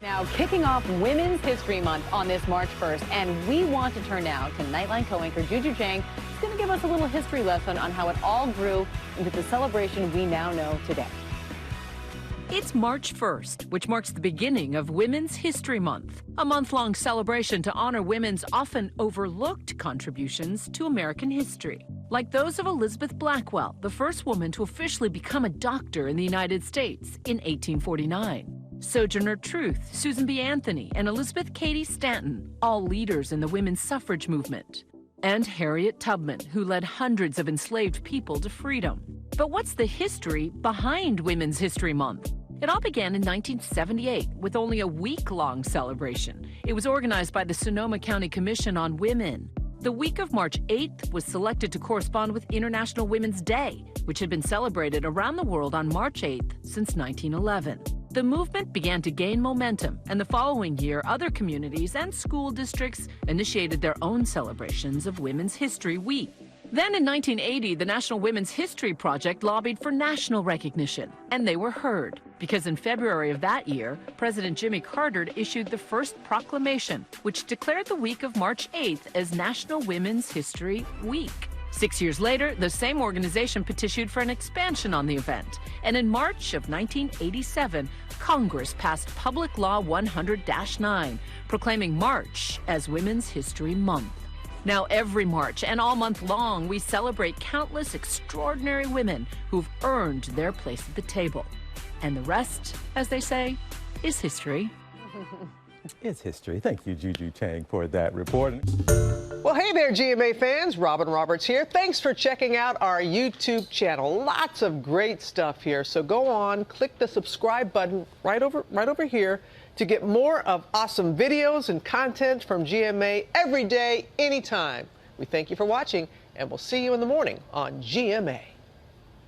Now, kicking off Women's History Month on this March 1st, and we want to turn now to Nightline co-anchor Juju Chang, who's going to give us a little history lesson on how it all grew into the celebration we now know today. It's March 1st, which marks the beginning of Women's History Month, a month-long celebration to honor women's often overlooked contributions to American history, like those of Elizabeth Blackwell, the first woman to officially become a doctor in the United States in 1849. Sojourner Truth, Susan B. Anthony, and Elizabeth Cady Stanton, all leaders in the women's suffrage movement. And Harriet Tubman, who led hundreds of enslaved people to freedom. But what's the history behind Women's History Month? It all began in 1978 with only a week-long celebration. It was organized by the Sonoma County Commission on Women. The week of March 8th was selected to correspond with International Women's Day, which had been celebrated around the world on March 8th since 1911. The movement began to gain momentum, and the following year, other communities and school districts initiated their own celebrations of Women's History Week. Then in 1980, the National Women's History Project lobbied for national recognition, and they were heard, because in February of that year, President Jimmy Carter issued the first proclamation, which declared the week of March 8th as National Women's History Week. 6 years later, the same organization petitioned for an expansion on the event, and in March of 1987, Congress passed Public Law 100-9, proclaiming March as Women's History Month. Now, every March and all month long, we celebrate countless extraordinary women who've earned their place at the table. And the rest, as they say, is history. It's history. Thank you, Juju Chang, for that report. Well, hey there, GMA fans. Robin Roberts here. Thanks for checking out our YouTube channel. Lots of great stuff here. So go on, click the subscribe button right over here to get more of awesome videos and content from GMA every day, anytime. We thank you for watching, and we'll see you in the morning on GMA.